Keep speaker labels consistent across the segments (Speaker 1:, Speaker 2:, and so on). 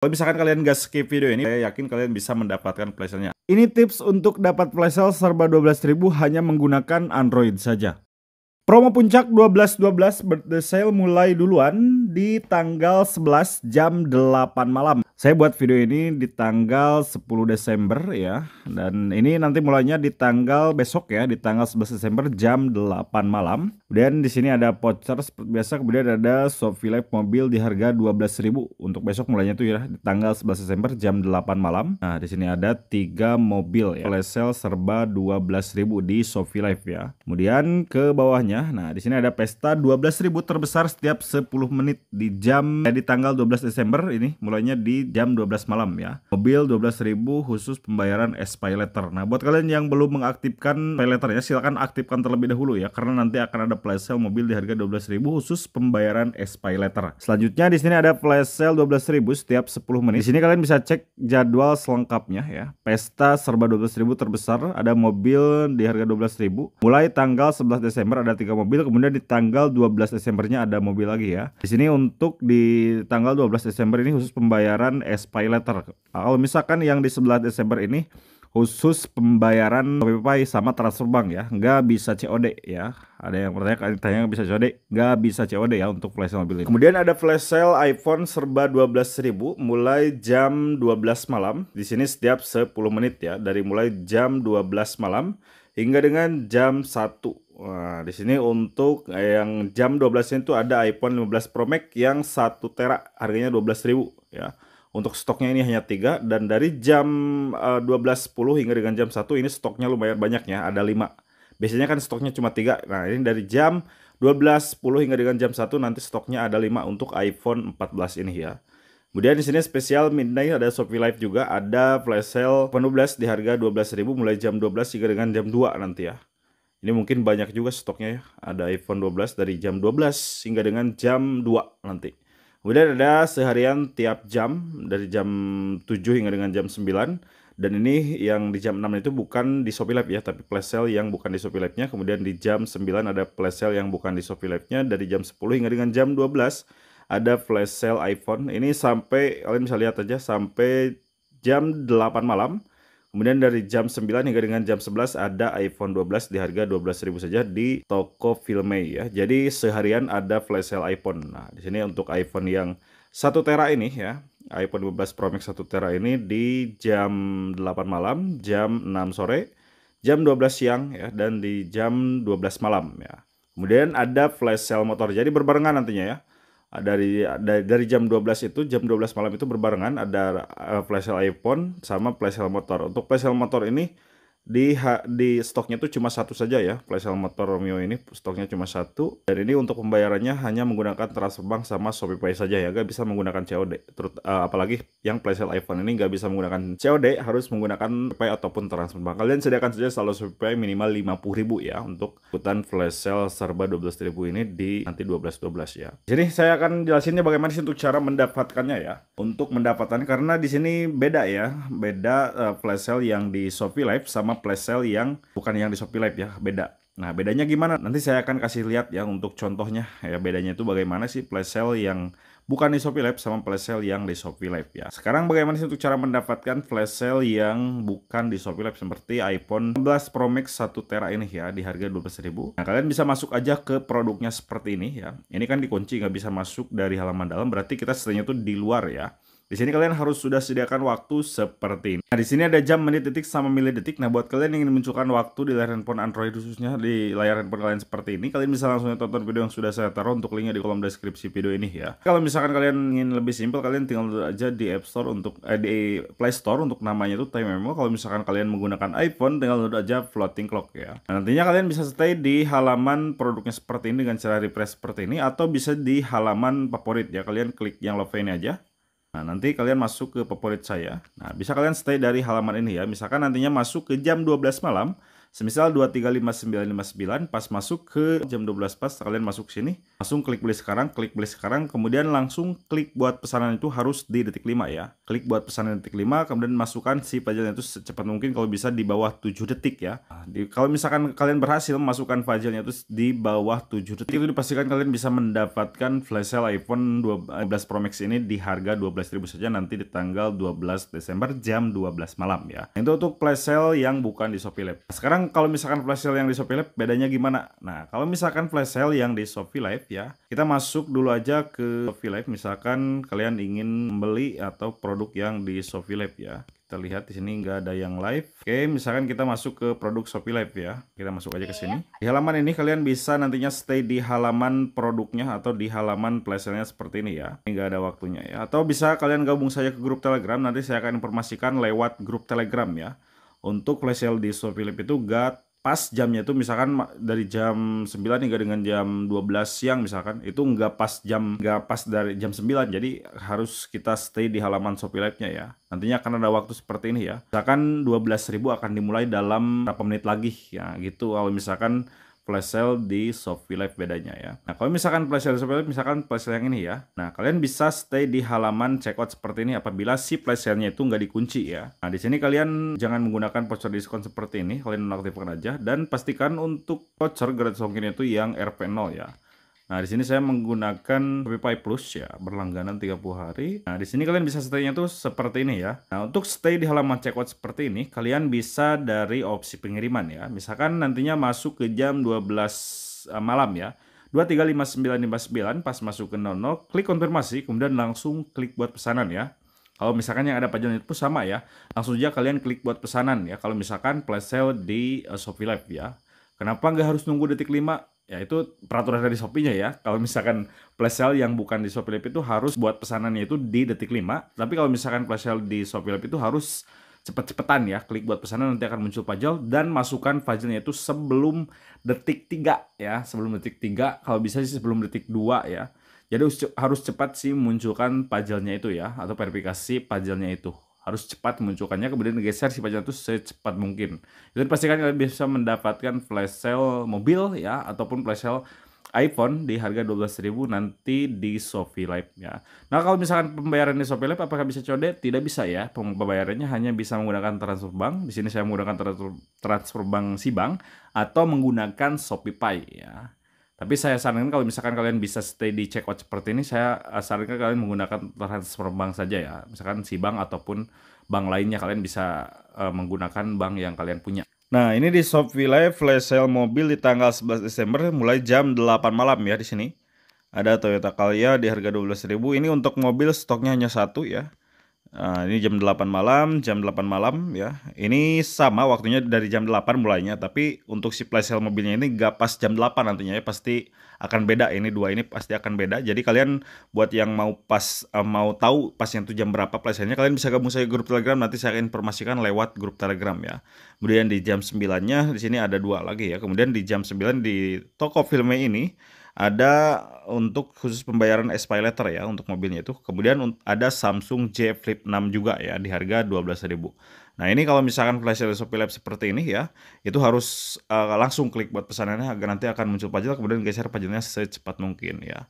Speaker 1: Kalau misalkan kalian gak skip video ini, saya yakin kalian bisa mendapatkan flash sale-nya. Ini tips untuk dapat flash sale serba 12.000 hanya menggunakan Android saja. Promo puncak 12.12 birthday sale mulai duluan di tanggal 11 jam 8 malam. Saya buat video ini di tanggal 10 Desember ya. Dan ini nanti mulainya di tanggal besok ya, di tanggal 11 Desember jam 8 malam. Kemudian di sini ada voucher seperti biasa, kemudian ada Shopee Live mobil di harga 12.000 untuk besok mulainya tuh ya di tanggal 11 Desember jam 8 malam. Nah, di sini ada 3 mobil ya. Flash sale serba 12.000 di Shopee Live ya. Kemudian ke bawahnya, nah di sini ada pesta 12.000 terbesar setiap 10 menit di tanggal 12 Desember ini mulainya di jam 12 malam ya. Mobil 12.000 khusus pembayaran SPay Letter. Nah, buat kalian yang belum mengaktifkan SPay Letter ya, silakan aktifkan terlebih dahulu ya, karena nanti akan ada flash sale mobil di harga 12.000 khusus pembayaran SPay Letter. Selanjutnya di sini ada flash sale 12.000 setiap 10 menit. Di sini kalian bisa cek jadwal selengkapnya ya. Pesta serba 12.000 terbesar, ada mobil di harga 12.000. Mulai tanggal 11 Desember ada 3 mobil, kemudian di tanggal 12 Desembernya ada mobil lagi ya. Di sini untuk di tanggal 12 Desember ini khusus pembayaran SPay Letter. Kalau misalkan yang di 11 Desember ini khusus pembayaran PayPay sama transfer bank ya, nggak bisa COD ya. Ada yang bertanya bisa COD, nggak bisa COD ya untuk flash sale mobil ini. Kemudian ada flash sale iPhone serba 12.000 mulai jam 12 malam. Di sini setiap 10 menit ya, dari mulai jam 12 malam hingga dengan jam 1. Nah, di sini untuk yang jam 12 itu ada iPhone 15 Pro Max yang 1 tera harganya 12.000 ya. Untuk stoknya ini hanya 3, dan dari jam 12.10 hingga dengan jam 1 ini stoknya lumayan banyak ya, ada 5. Biasanya kan stoknya cuma 3. Nah, ini dari jam 12.10 hingga dengan jam 1 nanti stoknya ada 5 untuk iPhone 14 ini ya. Kemudian di sini spesial midnight ada Shopee Live juga, ada flash sale iPhone 12 di harga 12.000 mulai jam 12 hingga dengan jam 2 nanti ya. Ini mungkin banyak juga stoknya ya. Ada iPhone 12 dari jam 12 hingga dengan jam 2 nanti. Kemudian ada seharian tiap jam dari jam 7 hingga dengan jam 9. Dan ini yang di jam 6 itu bukan di Shopee Live ya, tapi flash sale yang bukan di Shopee Live-nya. Kemudian di jam 9 ada flash sale yang bukan di Shopee Live-nya. Dari jam 10 hingga dengan jam 12 ada flash sale iPhone. Ini sampai, kalian bisa lihat aja, sampai jam 8 malam. Kemudian dari jam 9 hingga dengan jam 11 ada iPhone 12 di harga 12.000 saja di toko Filmay ya. Jadi seharian ada flash sale iPhone. Nah, di sini untuk iPhone yang 1 tera ini ya, iPhone 15 Pro Max 1 tera ini di jam 8 malam, jam 6 sore, jam 12 siang ya, dan di jam 12 malam ya. Kemudian ada flash sale motor. Jadi berbarengan nantinya ya. Dari jam 12 itu, jam 12 malam itu berbarengan ada flash sale iPhone sama flash sale motor. Untuk flash sale motor ini di stoknya itu cuma 1 saja ya. Flash sale motor Romeo ini stoknya cuma 1, dan ini untuk pembayarannya hanya menggunakan transfer bank sama ShopeePay saja ya, gak bisa menggunakan COD. Apalagi yang flash sale iPhone ini gak bisa menggunakan COD, harus menggunakan Pay ataupun transfer bank. Kalian sediakan saja saldo ShopeePay minimal 50.000 ya untuk ikutan flash sale serba 12.000 ini di nanti 12.12 ya. Jadi saya akan jelasinnya bagaimana sih untuk cara mendapatkannya ya. Untuk mendapatkannya, karena di sini beda ya, beda flash sale yang di Shopee Live sama flash sale yang bukan yang di Shopee Live ya, beda. Nah, bedanya gimana? Nanti saya akan kasih lihat ya untuk contohnya ya, bedanya itu bagaimana sih flash sale yang bukan di Shopee Live sama flash sale yang di Shopee Live ya. Sekarang bagaimana sih untuk cara mendapatkan flash sale yang bukan di Shopee Live seperti iPhone 11 Pro Max 1 tera ini ya di harga 12.000. Nah, kalian bisa masuk aja ke produknya seperti ini ya. Ini kan dikunci, nggak bisa masuk dari halaman dalam, berarti kita settingnya tuh di luar ya. Di sini kalian harus sudah sediakan waktu seperti ini. Nah, di sini ada jam, menit, detik, sama milidetik. Nah, buat kalian yang ingin munculkan waktu di layar handphone Android khususnya di layar handphone kalian seperti ini, kalian bisa langsung tonton video yang sudah saya taruh untuk linknya di kolom deskripsi video ini ya. Kalau misalkan kalian ingin lebih simpel, kalian tinggal download aja di App Store untuk di Play Store untuk namanya itu Time Memo. Kalau misalkan kalian menggunakan iPhone, tinggal download aja Floating Clock ya. Nah, nantinya kalian bisa stay di halaman produknya seperti ini dengan cara refresh seperti ini, atau bisa di halaman favorit ya. Kalian klik yang love ini aja. Nah, nanti kalian masuk ke favorit saya. Nah, bisa kalian stay dari halaman ini ya. Misalkan nantinya masuk ke jam 12 malam, Semisal 235959 pas masuk ke jam 12 pas kalian masuk sini, langsung klik beli sekarang, kemudian langsung klik buat pesanan itu harus di detik 5 ya. Klik buat pesanan detik 5, kemudian masukkan si pajalnya itu secepat mungkin, kalau bisa di bawah 7 detik ya. Kalau misalkan kalian berhasil masukkan pajalnya itu di bawah 7 detik, itu dipastikan kalian bisa mendapatkan flash sale iPhone 12 Pro Max ini di harga 12.000 saja nanti di tanggal 12 Desember jam 12 malam ya. Itu untuk flash sale yang bukan di Shopee Live. Sekarang kalau misalkan flash sale yang di Shopee Live bedanya gimana? Nah, kalau misalkan flash sale yang di Shopee Live ya, kita masuk dulu aja ke Shopee Live. Misalkan kalian ingin membeli atau produk yang di Shopee Live ya. Kita lihat di sini nggak ada yang live. Oke, misalkan kita masuk ke produk Shopee Live ya. Kita masuk aja ke sini. Di halaman ini kalian bisa nantinya stay di halaman produknya atau di halaman flash sale-nya seperti ini ya. Ini nggak ada waktunya ya. Atau bisa kalian gabung saja ke grup Telegram. Nanti saya akan informasikan lewat grup Telegram ya. Untuk flash sale di Shopee Live itu gak pas jamnya itu, misalkan dari jam 9 hingga dengan jam 12 siang misalkan, itu nggak pas dari jam 9, jadi harus kita stay di halaman Shopee Live-nya ya. Nantinya akan ada waktu seperti ini ya. Misalkan 12.000 akan dimulai dalam berapa menit lagi ya gitu kalau misalkan flash sale di Shopee Live bedanya ya. Nah, kalau misalkan flash sale di Shopee Live, misalkan flash sale yang ini ya. Nah, kalian bisa stay di halaman checkout seperti ini apabila si flash sale-nya itu nggak dikunci ya. Nah, di sini kalian jangan menggunakan voucher diskon seperti ini, kalian nonaktifkan aja dan pastikan untuk voucher gratis ongkirnya itu yang RP0 ya. Nah, di sini saya menggunakan ShopeePay Plus ya, berlangganan 30 hari. Nah, di sini kalian bisa stay-nya tuh seperti ini ya. Nah, untuk stay di halaman checkout seperti ini, kalian bisa dari opsi pengiriman ya. Misalkan nantinya masuk ke jam 12 malam ya. 235959 pas masuk ke 00, klik konfirmasi, kemudian langsung klik buat pesanan ya. Kalau misalkan yang ada pajalnya itu sama ya, langsung aja kalian klik buat pesanan ya. Kalau misalkan flash sale di Shopee Live ya. Kenapa nggak harus nunggu detik 5? Ya itu peraturan dari Shopee-nya ya. Kalau misalkan flash sale yang bukan di Shopee Live itu harus buat pesanannya itu di detik 5. Tapi kalau misalkan flash sale di Shopee Live itu harus cepet-cepetan ya. Klik buat pesanan, nanti akan muncul pajal dan masukkan pajalnya itu sebelum detik 3 ya. Sebelum detik 3, kalau bisa sih sebelum detik 2 ya. Jadi harus cepat sih munculkan pajalnya itu ya. Atau verifikasi pajalnya itu. Harus cepat munculkannya, kemudian geser si pajak itu secepat mungkin. Itu pastikan kalian bisa mendapatkan flash sale mobil ya, ataupun flash sale iPhone di harga 12.000 nanti di Shopee Live ya. Nah, kalau misalkan pembayaran di Shopee Live apakah bisa COD? Tidak bisa ya. Pembayarannya hanya bisa menggunakan transfer bank. Di sini saya menggunakan transfer bank SIBank atau menggunakan ShopeePay ya. Tapi saya sarankan kalau misalkan kalian bisa stay di checkout seperti ini, saya sarankan kalian menggunakan transfer bank saja ya. Misalkan SIBank ataupun bank lainnya, kalian bisa menggunakan bank yang kalian punya. Nah, ini di Shopee Live flash sale mobil di tanggal 11 Desember mulai jam 8 malam ya di sini. Ada Toyota Calya di harga 12.000. Ini untuk mobil stoknya hanya satu ya. Nah, ini jam 8 malam ya. Ini sama waktunya dari jam 8 mulainya, tapi untuk si flash sale mobilnya ini gak pas jam 8 nantinya ya, pasti akan beda. Ini dua ini pasti akan beda. Jadi kalian buat yang mau tahu pasnya itu jam berapa flash sale-nya, kalian bisa gabung saya grup Telegram, nanti saya akan informasikan lewat grup Telegram ya. Kemudian di jam 9-nya di sini ada dua lagi ya. Kemudian di jam 9 di toko filmnya ini ada untuk khusus pembayaran SPayLater ya untuk mobilnya itu. Kemudian ada Samsung J Flip 6 juga ya di harga 12.000. Nah, ini kalau misalkan flash sale Shopee Live seperti ini ya, itu harus langsung klik buat pesanannya agar nanti akan muncul pajak, kemudian geser pajaknya secepat mungkin ya.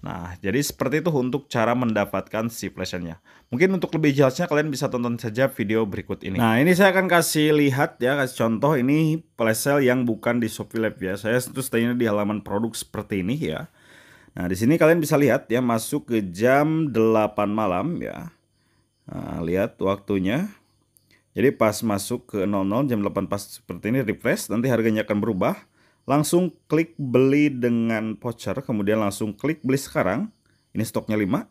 Speaker 1: Nah, jadi seperti itu untuk cara mendapatkan si flash sale-nya. Mungkin untuk lebih jelasnya kalian bisa tonton saja video berikut ini. Nah, ini saya akan kasih lihat ya, kasih contoh ini flash sale yang bukan di Shopee Live ya. Saya tentu stay-nya di halaman produk seperti ini ya. Nah, di sini kalian bisa lihat ya, masuk ke jam 8 malam ya. Nah, lihat waktunya. Jadi pas masuk ke 00 jam 8 pas seperti ini, refresh, nanti harganya akan berubah. Langsung klik beli dengan voucher, kemudian langsung klik beli sekarang. Ini stoknya 5.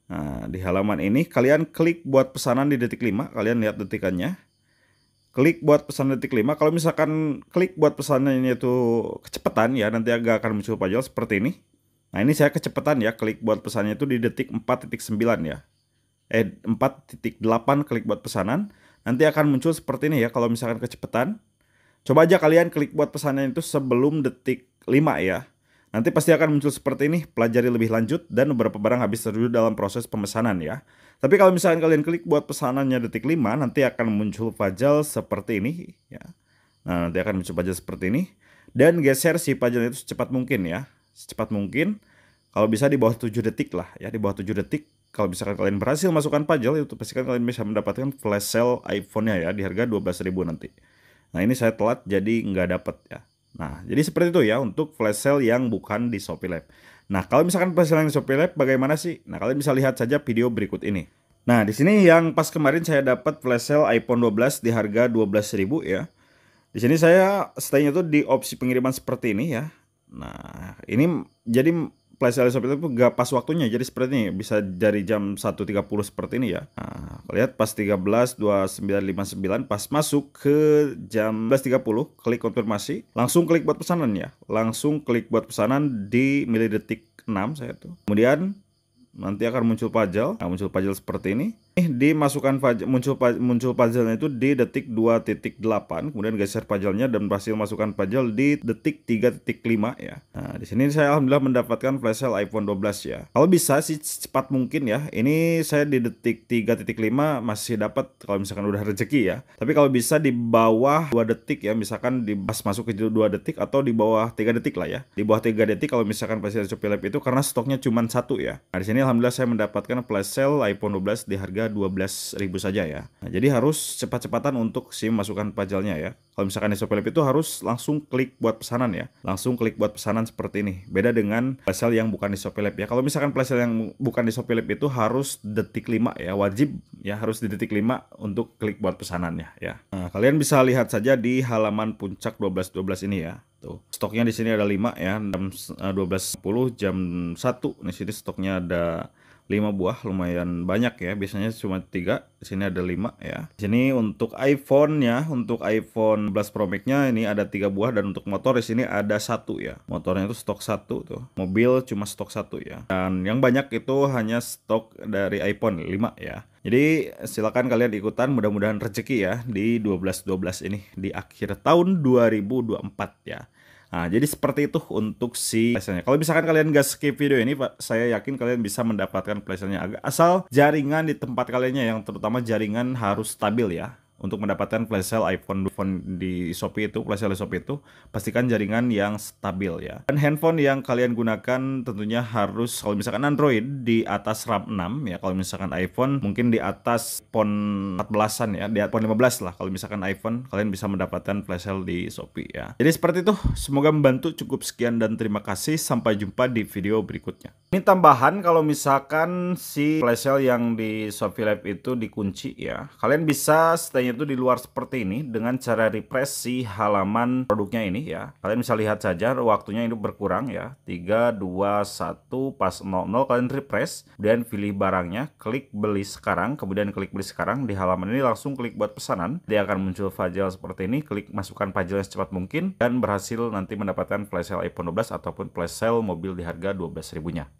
Speaker 1: Nah, di halaman ini kalian klik buat pesanan di detik 5, kalian lihat detikannya. Klik buat pesanan detik 5. Kalau misalkan klik buat pesanannya itu kecepatan ya, nanti agak akan muncul pajak seperti ini. Nah, ini saya kecepatan ya, klik buat pesanannya itu di detik 4.9 ya. 4.8 klik buat pesanan. Nanti akan muncul seperti ini ya kalau misalkan kecepatan. Coba aja kalian klik buat pesanan itu sebelum detik 5 ya. Nanti pasti akan muncul seperti ini, pelajari lebih lanjut dan beberapa barang habis terjadi dalam proses pemesanan ya. Tapi kalau misalkan kalian klik buat pesanannya detik 5, nanti akan muncul fajal seperti ini ya. Nah, nanti akan muncul puzzle seperti ini. Dan geser si puzzle itu secepat mungkin ya. Secepat mungkin. Kalau bisa di bawah 7 detik lah ya, di bawah 7 detik. Kalau misalkan kalian berhasil masukkan puzzle, itu pastikan kalian bisa mendapatkan flash sale iPhone-nya ya, di harga 12.000 nanti. Nah, ini saya telat jadi nggak dapet ya. Nah, jadi seperti itu ya untuk flash sale yang bukan di Shopee Lab. Nah, kalau misalkan flash sale yang di Shopee Lab bagaimana sih? Nah, kalian bisa lihat saja video berikut ini. Nah, di sini yang pas kemarin saya dapat flash sale iPhone 12 di harga 12.000 ya. Di sini saya stay-nya tuh di opsi pengiriman seperti ini ya. Nah, ini jadi flash sale Shopee itu gak pas waktunya, jadi seperti ini, bisa dari jam 1.30 seperti ini ya. Nah, lihat pas 13.2959 pas masuk ke jam 11.30, klik konfirmasi, langsung klik buat pesanan ya. Langsung klik buat pesanan di milidetik 6 saya tuh. Kemudian nanti akan muncul puzzle. Nah, muncul puzzle seperti ini. Dimasukkan muncul puzzle-nya itu di detik 2.8, kemudian geser puzzle-nya dan berhasil masukkan puzzle di detik 3.5 ya. Nah, di sini saya alhamdulillah mendapatkan flash sale iPhone 12 ya. Kalau bisa sih cepat mungkin ya. Ini saya di detik 3.5 masih dapat kalau misalkan udah rezeki ya. Tapi kalau bisa di bawah 2 detik ya, misalkan di pas masuk ke 2 detik atau di bawah 3 detik lah ya. Di bawah 3 detik kalau misalkan flash sale Shopee Lab itu, karena stoknya cuma 1 ya. Nah, di sini alhamdulillah saya mendapatkan flash sale iPhone 12 di harga 12.000 saja ya. Nah, jadi harus cepat-cepatan untuk masukkan puzzle-nya ya. Kalau misalkan di Shopee Lab itu harus langsung klik buat pesanan ya. Langsung klik buat pesanan seperti ini. Beda dengan flash sale yang bukan di Shopee Lab ya. Kalau misalkan flash sale yang bukan di Shopee Lab itu harus detik 5 ya. Wajib ya, harus di detik 5 untuk klik buat pesanannya ya. Nah, kalian bisa lihat saja di halaman puncak 12.12 ini ya. Tuh, stoknya di sini ada 5 ya. Jam 12.10 jam 1. Di sini stoknya ada 5 buah, lumayan banyak ya. Biasanya cuma 3, di sini ada 5 ya. Di sini untuk iPhone-nya, untuk iPhone 11 Pro Max-nya ini ada 3 buah, dan untuk motor di sini ada 1 ya. Motornya itu stok 1 tuh. Mobil cuma stok 1 ya. Dan yang banyak itu hanya stok dari iPhone 5 ya. Jadi silakan kalian ikutan, mudah-mudahan rezeki ya di 12.12 ini di akhir tahun 2024 ya. Nah, jadi seperti itu untuk si flash-nya. Kalau misalkan kalian gak skip video ini, Pak, saya yakin kalian bisa mendapatkan flash-nya. Asal jaringan di tempat kaliannya, yang terutama jaringan harus stabil ya. Untuk mendapatkan flash sale iPhone di Shopee itu, flash sale Shopee itu, pastikan jaringan yang stabil ya. Dan handphone yang kalian gunakan tentunya harus, kalau misalkan Android di atas RAM 6 ya. Kalau misalkan iPhone mungkin di atas iPhone 14-an ya, di iPhone 15 lah. Kalau misalkan iPhone, kalian bisa mendapatkan flash sale di Shopee ya. Jadi seperti itu, semoga membantu. Cukup sekian dan terima kasih, sampai jumpa di video berikutnya. Ini tambahan, kalau misalkan si flash sale yang di Shopee Lab itu dikunci ya, kalian bisa stay itu di luar seperti ini dengan cara refresh si halaman produknya ini ya. Kalian bisa lihat saja waktunya itu berkurang ya. 3, 2, 1 pas 00 kalian refresh, kemudian pilih barangnya, klik beli sekarang, kemudian klik beli sekarang. Di halaman ini langsung klik buat pesanan. Dia akan muncul puzzle seperti ini, klik masukkan puzzle yang secepat mungkin dan berhasil nanti mendapatkan flash sale iPhone 12 ataupun flash sale mobil di harga 12.000-nya.